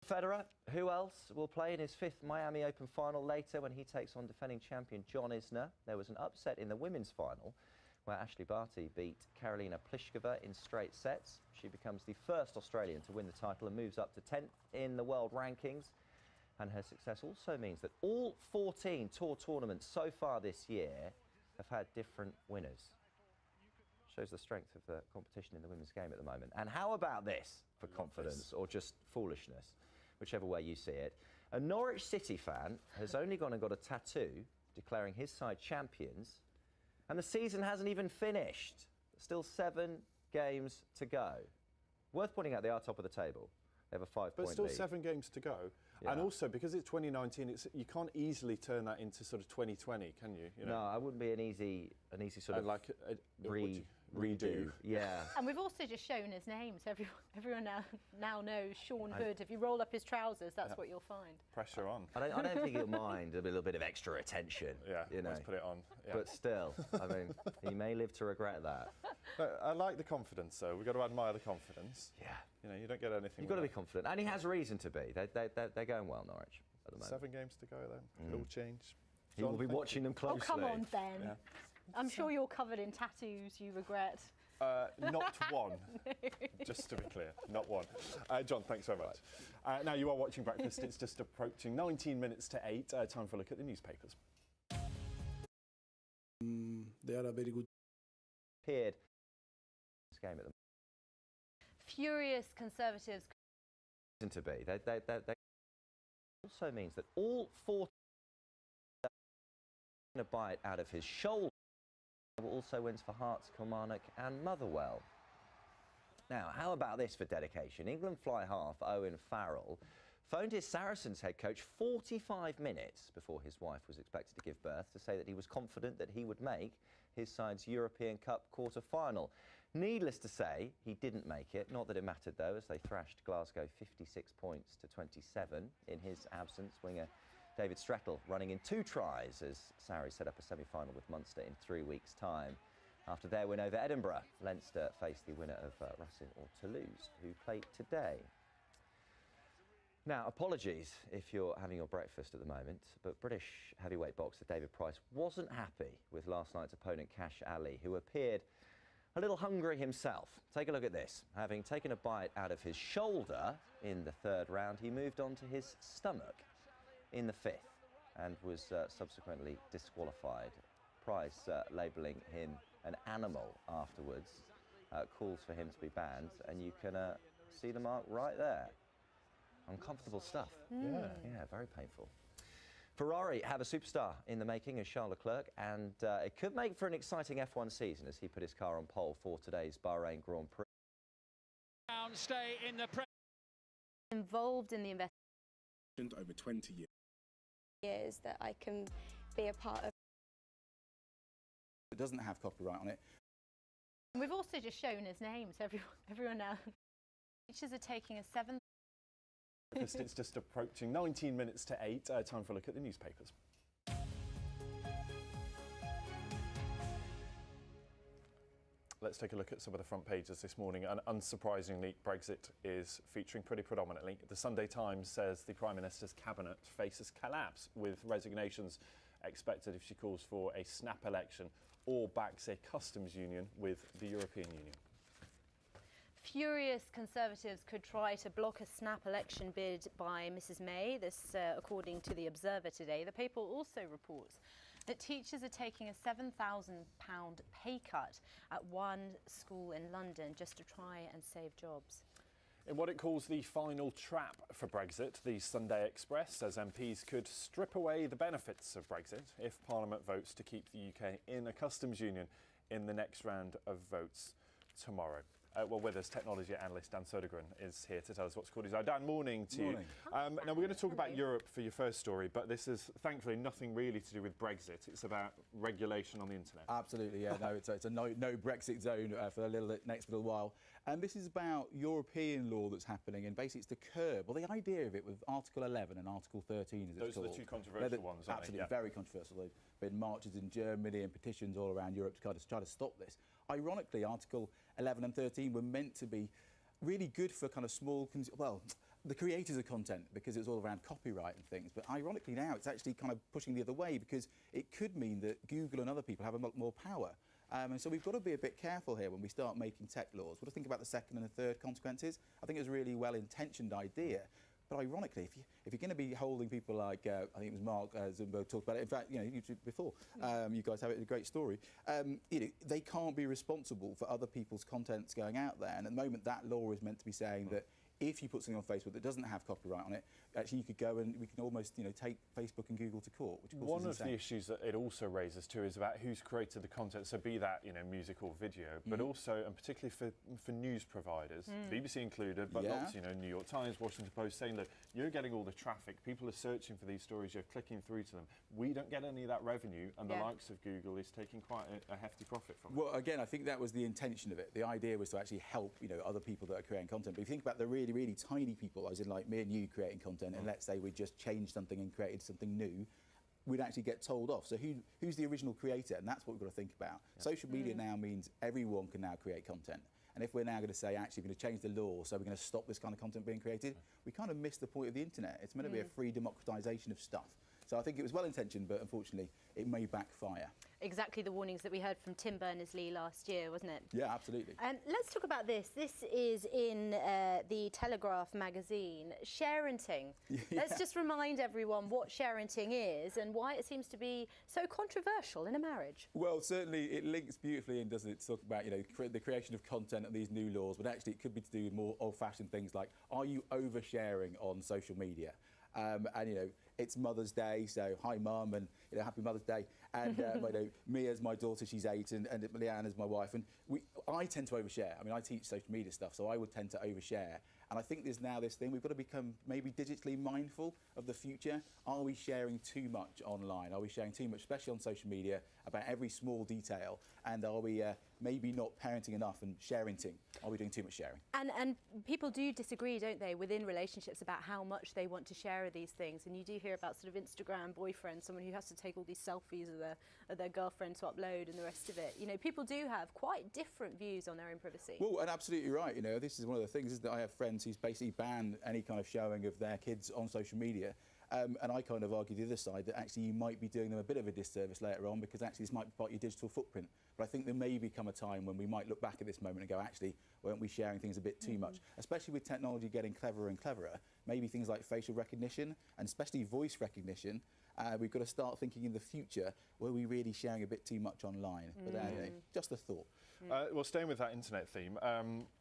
Federer, who else will play in his fifth Miami Open final later when he takes on defending champion John Isner? There was an upset in the women's final where Ashley Barty beat Karolina Pliskova in straight sets. She becomes the first Australian to win the title and moves up to 10th in the world rankings. And her success also means that all 14 tour tournaments so far this year have had different winners. Shows the strength of the competition in the women's game at the moment. And how about this for confidence or just foolishness, whichever way you see it? A Norwich City fan has only gone and got a tattoo declaring his side champions, and the season hasn't even finished. Still 7 games to go. Worth pointing out they are top of the table. They have a 5-point lead. But still 7 games to go. Yeah. And also, because it's 2019, you can't easily turn that into sort of 2020, can you? You know? No, it wouldn't be an easy sort of like redo. Yeah. And we've also just shown his name, so everyone now knows Sean Hood. If you roll up his trousers, that's what you'll find. Pressure on. I don't think he'll mind a little bit of extra attention. Yeah, you know. let's put it on. Yeah. But still, I mean, he may live to regret that. But I like the confidence, though. We've got to admire the confidence. Yeah. You know, you don't get anything. You've got to be confident, and he has reason to be. They're going well, Norwich, at the moment. 7 games to go, then. It'll change. He will be watching them closely. Oh, come on, Ben. Yeah. I'm sure you're covered in tattoos you regret. Not one, just to be clear, not one. John, thanks very much. Now, you are watching Breakfast. It's just approaching 19 minutes to 8. Time for a look at the newspapers. They are a very good. Appeared this game at the Furious Conservatives. to be. They also means that all 4 a bite out of his shoulder. Also wins for Hearts, Kilmarnock and Motherwell. Now, how about this for dedication? England fly half Owen Farrell phoned his Saracens head coach 45 minutes before his wife was expected to give birth to say that he was confident that he would make his side's European Cup quarter-final. Needless to say, he didn't make it. Not that it mattered, though, as they thrashed Glasgow 56 points to 27. In his absence, winger David Strettle running in 2 tries as Sarri set up a semi-final with Munster in 3 weeks' time. After their win over Edinburgh, Leinster faced the winner of Racing or Toulouse, who played today. Now, apologies if you're having your breakfast at the moment, but British heavyweight boxer David Price wasn't happy with last night's opponent Cash Ali, who appeared a little hungry himself. Take a look at this. Having taken a bite out of his shoulder in the 3rd round, he moved on to his stomach in the 5th and was subsequently disqualified. Price labelling him an animal afterwards, calls for him to be banned, and you can see the mark right there. Uncomfortable stuff. Yeah, very painful. Ferrari have a superstar in the making as Charles Leclerc, and it could make for an exciting F1 season as he put his car on pole for today's Bahrain Grand Prix. Stay in the Involved in the investigation Over 20 years that I can be a part of. It doesn't have copyright on it. And we've also just shown his name, so everyone now. Teachers are taking a 7th. It's just approaching 19 minutes to 8. Time for a look at the newspapers. Let's take a look at some of the front pages this morning. And unsurprisingly, Brexit is featuring pretty predominantly. The Sunday Times says the Prime Minister's cabinet faces collapse, with resignations expected if she calls for a snap election or backs a customs union with the European Union. Furious Conservatives could try to block a snap election bid by Mrs May. This, according to The Observer today. The paper also reports that teachers are taking a £7,000 pay cut at one school in London just to try and save jobs. In what it calls the final trap for Brexit, the Sunday Express says MPs could strip away the benefits of Brexit if Parliament votes to keep the UK in a customs union in the next round of votes tomorrow. Well, with us, technology analyst Dan Sodergren is here to tell us what's called his eye. Dan, morning to you. Now, we're going to talk about Europe for your first story, but this is, thankfully, nothing really to do with Brexit. It's about regulation on the internet. Absolutely, yeah. No, it's a no Brexit zone for the next little while. And this is about European law that's happening, and basically it's to curb, well, the idea of it with Article 11 and Article 13, as it's called. Those are the 2 controversial ones, aren't absolutely, they? Yeah. Very controversial. There's been marches in Germany and petitions all around Europe to try to stop this. Ironically, Article 11 and 13 were meant to be really good for kind of small, the creators of content, because it's all around copyright and things. But ironically now it's actually kind of pushing the other way, because it could mean that Google and other people have a lot more power. And so we've got to be a bit careful here when we start making tech laws. We've got to think about the second and the third consequences. I think it's a really well-intentioned idea. But ironically, if you're going to be holding people like, I think it was Mark Zuckerberg talked about it, in fact, you know, you did before, you guys have it, a great story, you know, they can't be responsible for other people's contents going out there. And at the moment, that law is meant to be saying that if you put something on Facebook that doesn't have copyright on it, actually you could go and we can almost, you know, take Facebook and Google to court, which of course is insane. One of the issues that it also raises too is about who's created the content, so be that, you know, music or video, but also, and particularly for news providers, BBC included, but lots, you know, New York Times, Washington Post, saying, look, you're getting all the traffic, people are searching for these stories, you're clicking through to them. We don't get any of that revenue, and the likes of Google is taking quite a hefty profit from it. Well, again, I think that was the intention of it. The idea was to actually help, you know, other people that are creating content. But if you think about the really, really tiny people, as in like me and you creating content, and let's say we just changed something and created something new, we'd actually get told off. So who's the original creator? And that's what we've got to think about. Social media now means everyone can now create content. And if we're now going to say, actually, we're going to change the law, so we're going to stop this kind of content being created, we kind of miss the point of the internet. It's meant to be a free democratisation of stuff. So I think it was well-intentioned, but unfortunately, it may backfire. Exactly the warnings that we heard from Tim Berners-Lee last year, wasn't it? Yeah, absolutely. Let's talk about this. This is in the Telegraph magazine, sharenting. Let's just remind everyone what sharenting is and why it seems to be so controversial in a marriage. Well, certainly it links beautifully in, doesn't it, to talk about, you know, the creation of content and these new laws, but actually it could be to do with more old-fashioned things like, are you oversharing on social media? And, you know, it's Mother's Day, so hi, Mum, and, you know, happy Mother's Day. And, you know, Mia's my daughter, she's 8, and Leanne's my wife. And I tend to overshare. I mean, I teach social media stuff, so I would tend to overshare. And I think there's now this thing, we've got to become maybe digitally mindful of the future. Are we sharing too much online? Are we sharing too much, especially on social media, about every small detail? And are we maybe not parenting enough and sharing-ting? Are we doing too much sharing? And people do disagree, don't they, within relationships about how much they want to share of these things. And you do hear about sort of Instagram boyfriend, someone who has to take all these selfies of their girlfriend to upload and the rest of it. You know, people do have quite different views on their own privacy. Well, and absolutely right. You know, this is one of the things, isn't it? I have friends who's basically banned any kind of showing of their kids on social media. And I kind of argue the other side that actually you might be doing them a bit of a disservice later on, because actually this might be part of your digital footprint. But I think there may become a time when we might look back at this moment and go, actually, weren't we sharing things a bit too much? Especially with technology getting cleverer and cleverer, maybe things like facial recognition and especially voice recognition, we've got to start thinking in the future, were we really sharing a bit too much online? But anyway, just a thought. Well, staying with that internet theme,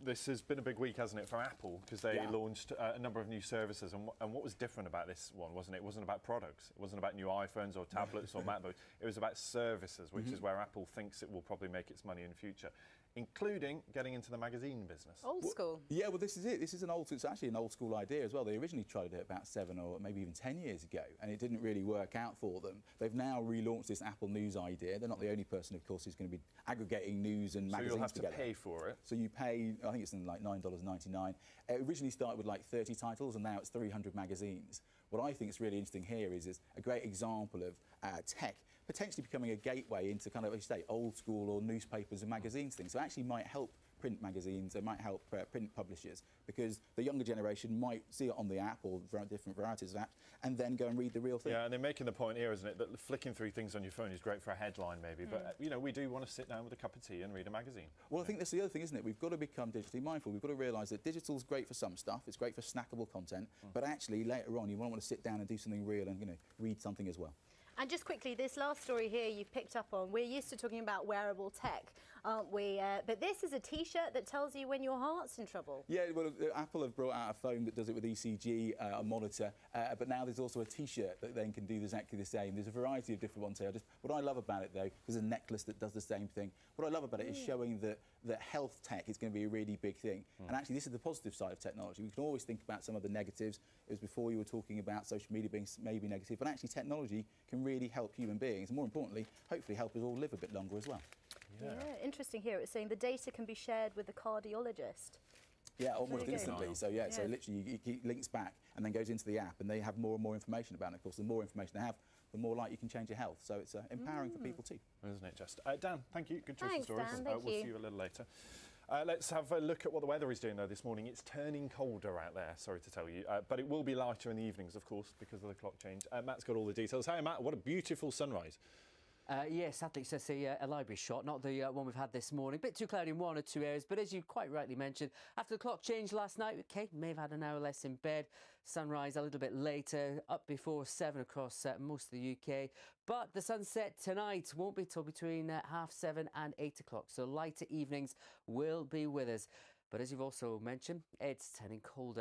this has been a big week, hasn't it, for Apple, because they launched a number of new services. And what was different about this one, wasn't it? It wasn't about products. It wasn't about new iPhones or tablets or MacBooks. It was about services, which is where Apple thinks it will probably make its money in the future, including getting into the magazine business. Old school. Yeah, well, this is it. This is it's actually an old school idea as well. They originally tried it about 7 or maybe even 10 years ago, and it didn't really work out for them. They've now relaunched this Apple News idea. They're not the only person, of course, who's going to be aggregating news and magazines together. So you'll have together. to pay for it. So you pay, I think it's like $9.99. It originally started with like 30 titles, and now it's 300 magazines. What I think is really interesting here is a great example of tech potentially becoming a gateway into kind of, as you say, old school or newspapers and magazines things. So it actually might help print magazines, it might help print publishers, because the younger generation might see it on the app or different varieties of apps and then go and read the real thing. Yeah, and they're making the point here, isn't it, that flicking through things on your phone is great for a headline maybe, but, you know, we do want to sit down with a cup of tea and read a magazine. Well, I think that's the other thing, isn't it? We've got to become digitally mindful. We've got to realise that digital's great for some stuff, it's great for snackable content, but actually later on you want to sit down and do something real and, you know, read something as well. And just quickly, this last story here you've picked up on, we're used to talking about wearable tech, aren't we? But this is a T-shirt that tells you when your heart's in trouble. Yeah, well, Apple have brought out a phone that does it with ECG, a monitor, but now there's also a T-shirt that then can do exactly the same. There's a variety of different ones here. What I love about it, though, there's a necklace that does the same thing. What I love about it is showing that health tech is going to be a really big thing. And actually, this is the positive side of technology. We can always think about some of the negatives. It was before you were talking about social media being maybe negative, but actually technology can really help human beings, and more importantly, hopefully help us all live a bit longer as well. Yeah, interesting here. It's saying the data can be shared with the cardiologist. Yeah, almost instantly. So yeah, so literally it links back and then goes into the app, and they have more and more information about it. Of course, the more information they have, the more likely you can change your health. So it's empowering for people too. Isn't it just? Dan, thank you. Good choice Thanks, of stories. Dan, thank we'll you. see you a little later. Let's have a look at what the weather is doing, though, this morning. It's turning colder out there, sorry to tell you. But it will be lighter in the evenings, of course, because of the clock change. Matt's got all the details. Hey, Matt, what a beautiful sunrise. Yes, sadly, it's just a library shot, not the one we've had this morning. Bit too cloudy in one or two areas, but as you quite rightly mentioned, after the clock change last night, Kate may have had an hour less in bed. Sunrise a little bit later, up before 7 across most of the UK. But the sunset tonight won't be till between 7:30 and 8 o'clock, so lighter evenings will be with us. But as you've also mentioned, it's turning colder.